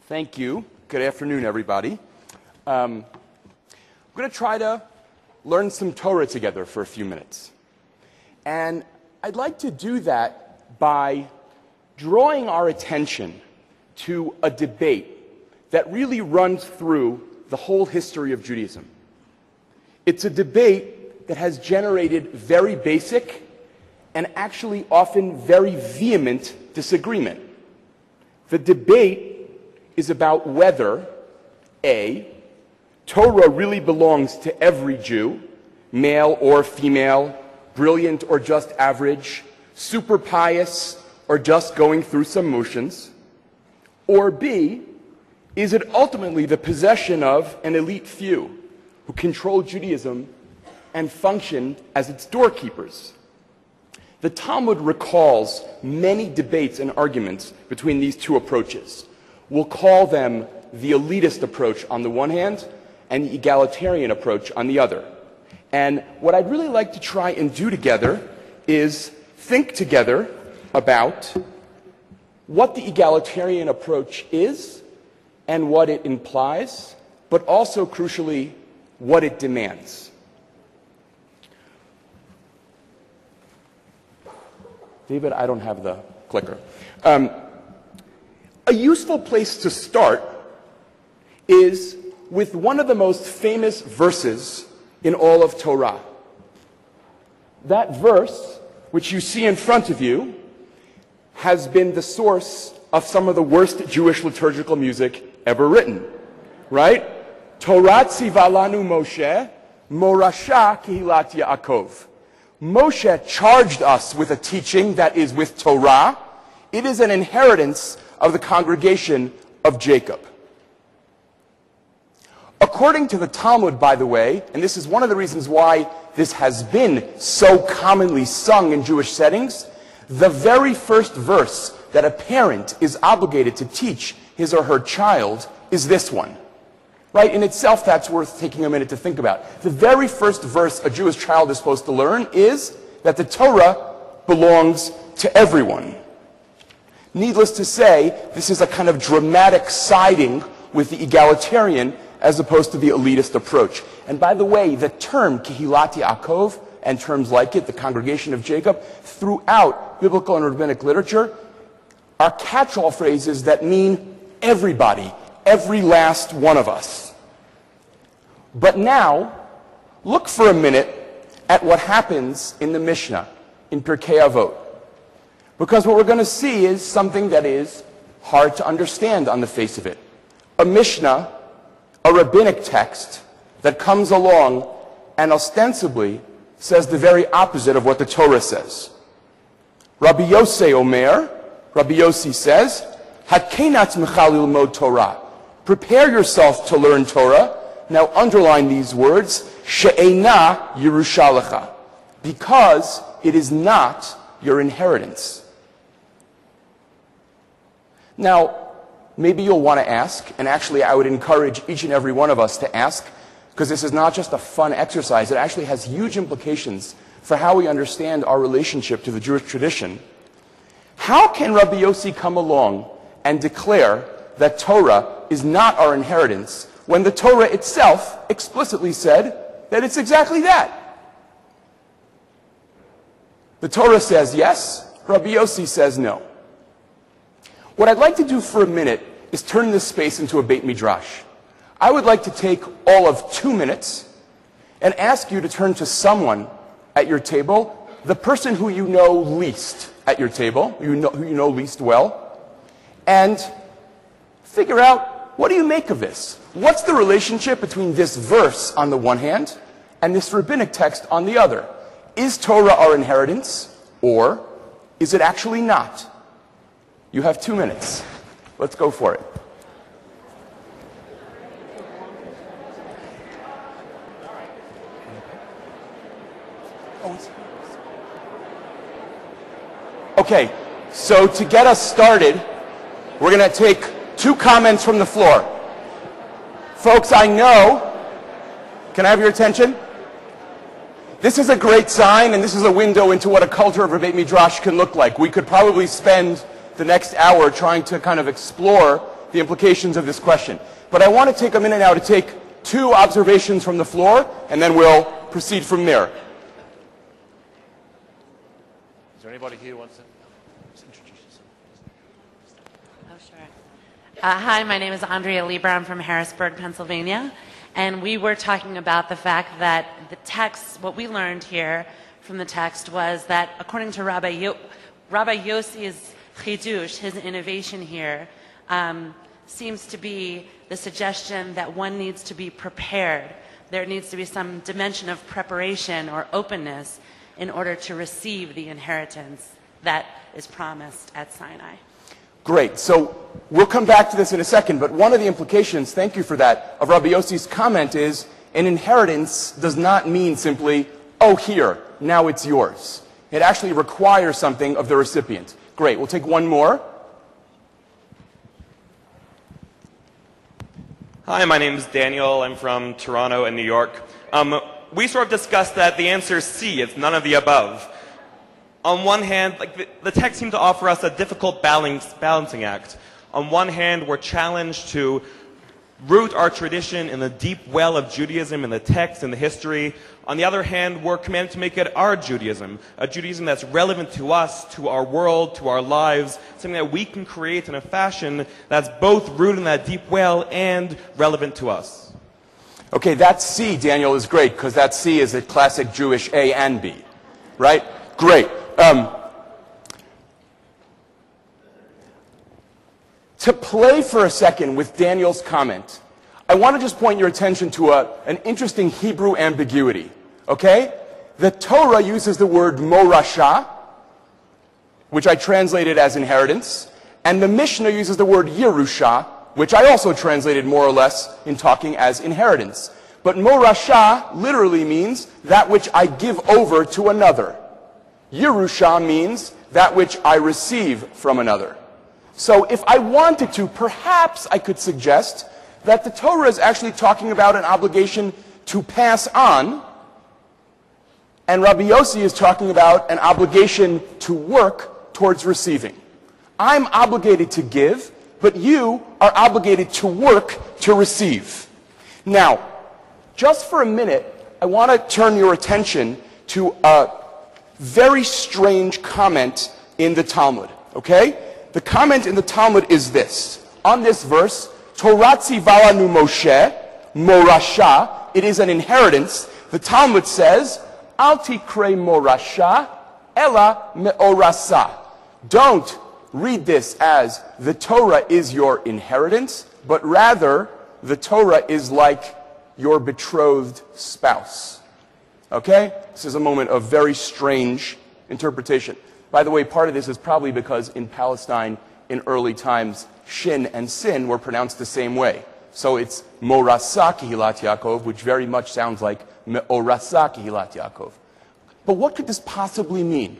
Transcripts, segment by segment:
Thank you. Good afternoon, everybody. We're going to try to learn some Torah together for a few minutes. And I'd like to do that by drawing our attention to a debate that really runs through the whole history of Judaism. It's a debate that has generated very basic and actually often very vehement disagreement. The debate is about whether, A, Torah really belongs to every Jew, male or female, brilliant or just average, super pious or just going through some motions, or B, is it ultimately the possession of an elite few who control Judaism and function as its doorkeepers? The Talmud recalls many debates and arguments between these two approaches. We'll call them the elitist approach on the one hand and the egalitarian approach on the other. And what I'd really like to try and do together is think together about what the egalitarian approach is and what it implies, but also, crucially, what it demands. David, I don't have the clicker. A useful place to start is with one of the most famous verses in all of Torah. That verse, which you see in front of you, has been the source of some of the worst Jewish liturgical music ever written, right? Torah tziva lanu Moshe, morasha kehilat Yaakov. Moshe charged us with a teaching that is with Torah. It is an inheritance of the congregation of Jacob. According to the Talmud, by the way, and this is one of the reasons why this has been so commonly sung in Jewish settings, the very first verse that a parent is obligated to teach his or her child is this one. Right? In itself, that's worth taking a minute to think about. The very first verse a Jewish child is supposed to learn is that the Torah belongs to everyone. Needless to say, this is a kind of dramatic siding with the egalitarian as opposed to the elitist approach. And by the way, the term Kehilat Yaakov and terms like it, the congregation of Jacob, throughout biblical and rabbinic literature are catch-all phrases that mean everybody, every last one of us. But now, look for a minute at what happens in the Mishnah, in Pirkei Avot. Because what we're going to see is something that is hard to understand on the face of it. A Mishnah, a rabbinic text that comes along and ostensibly says the very opposite of what the Torah says. Rabbi Yossi Omer, Rabbi Yossi says, Hakenat mechalil mod Torah. Prepare yourself to learn Torah. Now underline these words, she'ena Yerushalecha, because it is not your inheritance. Now, maybe you'll want to ask, and actually I would encourage each and every one of us to ask, because this is not just a fun exercise, it actually has huge implications for how we understand our relationship to the Jewish tradition. How can Rabbi Yossi come along and declare that Torah is not our inheritance when the Torah itself explicitly said that it's exactly that? The Torah says yes, Rabbi Yossi says no. What I'd like to do for a minute is turn this space into a Beit Midrash. I would like to take all of 2 minutes and ask you to turn to someone at your table, the person who you know least at your table, who you know least well, and figure out, what do you make of this? What's the relationship between this verse on the one hand and this rabbinic text on the other? Is Torah our inheritance, or is it actually not? You have 2 minutes. Let's go for it. Okay, so to get us started, we're going to take 2 comments from the floor. Folks, I know, can I have your attention? This is a great sign, and this is a window into what a culture of a Beit Midrash can look like. We could probably spend the next hour trying to kind of explore the implications of this question. But I want to take a minute now to take two observations from the floor, and then we'll proceed from there. Is there anybody here who wants to introduce yourself? Oh, sure. Hi, my name is Andrea Lieber. I'm from Harrisburg, Pennsylvania. And we were talking about the fact that the text, what we learned here from the text was that according to Rabbi Yossi's chidush, his innovation here, seems to be the suggestion that one needs to be prepared. There needs to be some dimension of preparation or openness in order to receive the inheritance that is promised at Sinai. Great. So we'll come back to this in a second, but one of the implications, thank you for that, of Rabbi Yossi's comment is an inheritance does not mean simply, oh, here, now it's yours. It actually requires something of the recipient. Great. We'll take one more. Hi, my name is Daniel. I'm from Toronto and New York. We sort of discussed that the answer is C. It's none of the above. On one hand, the text seemed to offer us a difficult balancing act. On one hand, we're challenged to root our tradition in the deep well of Judaism, in the text, in the history. On the other hand, we're commanded to make it our Judaism, a Judaism that's relevant to us, to our world, to our lives, something that we can create in a fashion that's both rooted in that deep well and relevant to us. Okay, that C, Daniel, is great, because that C is a classic Jewish A and B, right? Great. To play for a second with Daniel's comment, I want to just point your attention to an interesting Hebrew ambiguity, okay? The Torah uses the word morasha, which I translated as inheritance, and the Mishnah uses the word Yerusha, which I also translated more or less in talking as inheritance. But morasha literally means that which I give over to another. Yerusha means that which I receive from another. So if I wanted to, perhaps I could suggest that the Torah is actually talking about an obligation to pass on, and Rabbi Yossi is talking about an obligation to work towards receiving. I'm obligated to give, but you are obligated to work to receive. Now, just for a minute, I want to turn your attention to a very strange comment in the Talmud, okay? The comment in the Talmud is this. On this verse, Torah tzivalanu Moshe, morasha, it is an inheritance. The Talmud says, Al tikre morasha, ela meorasa. Don't read this as the Torah is your inheritance, but rather the Torah is like your betrothed spouse. Okay? This is a moment of very strange interpretation. By the way, part of this is probably because in Palestine in early times, shin and sin were pronounced the same way. So it's morasa kihilat Yaakov, which very much sounds like meorasa kihilat Yaakov. But what could this possibly mean?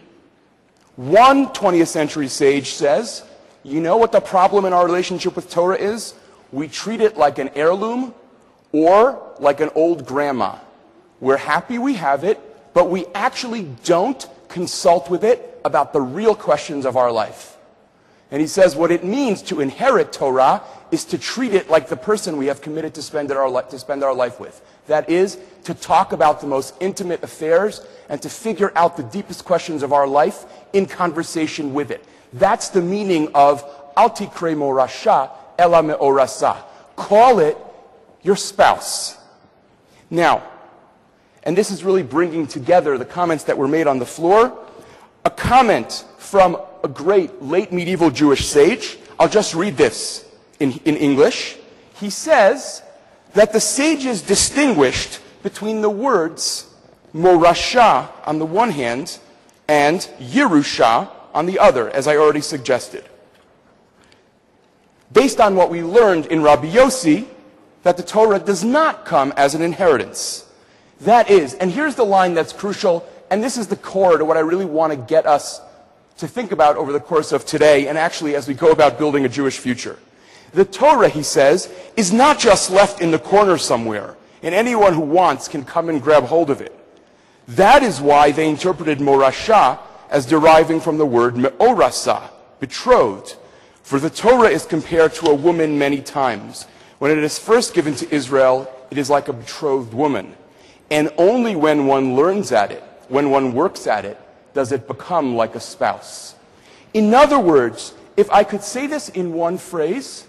One 20th century sage says, you know what the problem in our relationship with Torah is? We treat it like an heirloom or like an old grandma. We're happy we have it, but we actually don't consult with it about the real questions of our life. And he says what it means to inherit Torah is to treat it like the person we have committed to spend our life with. That is, to talk about the most intimate affairs and to figure out the deepest questions of our life in conversation with it. That's the meaning of Al tikre morasha ela meorasa. Call it your spouse. Now, and this is really bringing together the comments that were made on the floor, a comment from a great late medieval Jewish sage. I'll just read this in English. He says that the sages distinguished between the words morasha on the one hand and Yerusha on the other, as I already suggested. Based on what we learned in Rabbi Yossi, that the Torah does not come as an inheritance. That is, and here's the line that's crucial, and this is the core to what I really want to get us to think about over the course of today, and actually as we go about building a Jewish future. The Torah, he says, is not just left in the corner somewhere, and anyone who wants can come and grab hold of it. That is why they interpreted morasha as deriving from the word meorasa, betrothed. For the Torah is compared to a woman many times. When it is first given to Israel, it is like a betrothed woman. And only when one learns at it, when one works at it, does it become like a spouse. In other words, if I could say this in one phrase,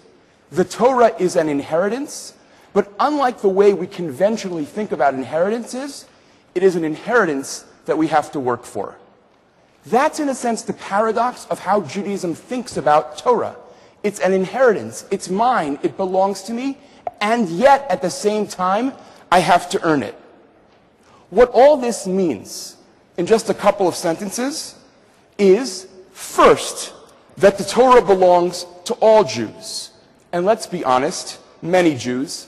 the Torah is an inheritance, but unlike the way we conventionally think about inheritances, it is an inheritance that we have to work for. That's, in a sense, the paradox of how Judaism thinks about Torah. It's an inheritance. It's mine. It belongs to me. And yet, at the same time, I have to earn it. What all this means, in just a couple of sentences, is, first, that the Torah belongs to all Jews. And let's be honest, many Jews,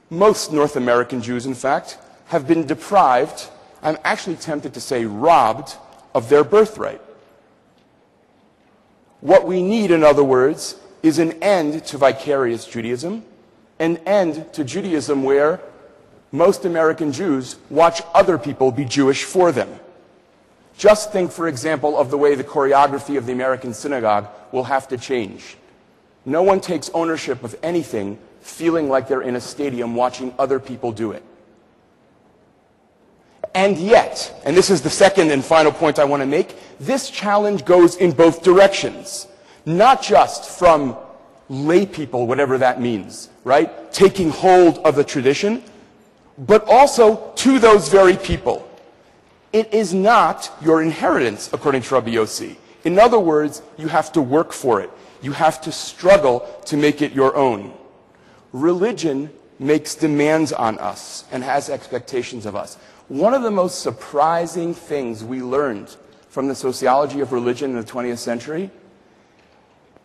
most North American Jews, in fact, have been deprived, I'm actually tempted to say robbed, of their birthright. What we need, in other words, is an end to vicarious Judaism, an end to Judaism where most American Jews watch other people be Jewish for them. Just think, for example, of the way the choreography of the American synagogue will have to change. No one takes ownership of anything feeling like they're in a stadium watching other people do it. And yet, and this is the second and final point I want to make, this challenge goes in both directions. Not just from lay people, whatever that means, right? Taking hold of the tradition, but also to those very people. It is not your inheritance, according to Rabbi Yossi. In other words, you have to work for it. You have to struggle to make it your own. Religion makes demands on us and has expectations of us. One of the most surprising things we learned from the sociology of religion in the 20th century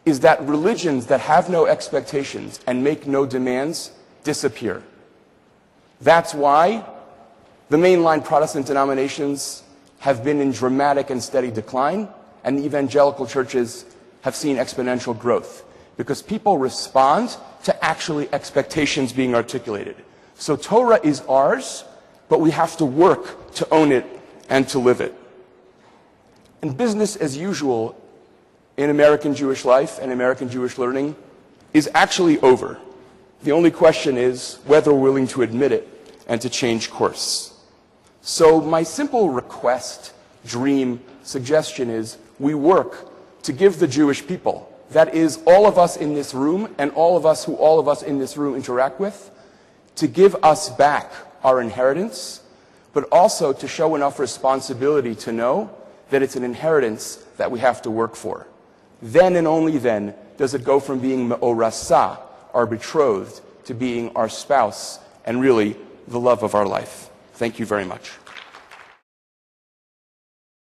is that religions that have no expectations and make no demands disappear. That's why the mainline Protestant denominations have been in dramatic and steady decline, and the evangelical churches have seen exponential growth, because people respond to actually expectations being articulated. So Torah is ours, but we have to work to own it and to live it. And business as usual in American Jewish life and American Jewish learning is actually over. The only question is whether we're willing to admit it and to change course. So my simple request, dream, suggestion is we work to give the Jewish people, that is all of us in this room and all of us in this room interact with, to give us back our inheritance, but also to show enough responsibility to know that it's an inheritance that we have to work for. Then and only then does it go from being me'orasa, our betrothed, to being our spouse and really the love of our life. Thank you very much.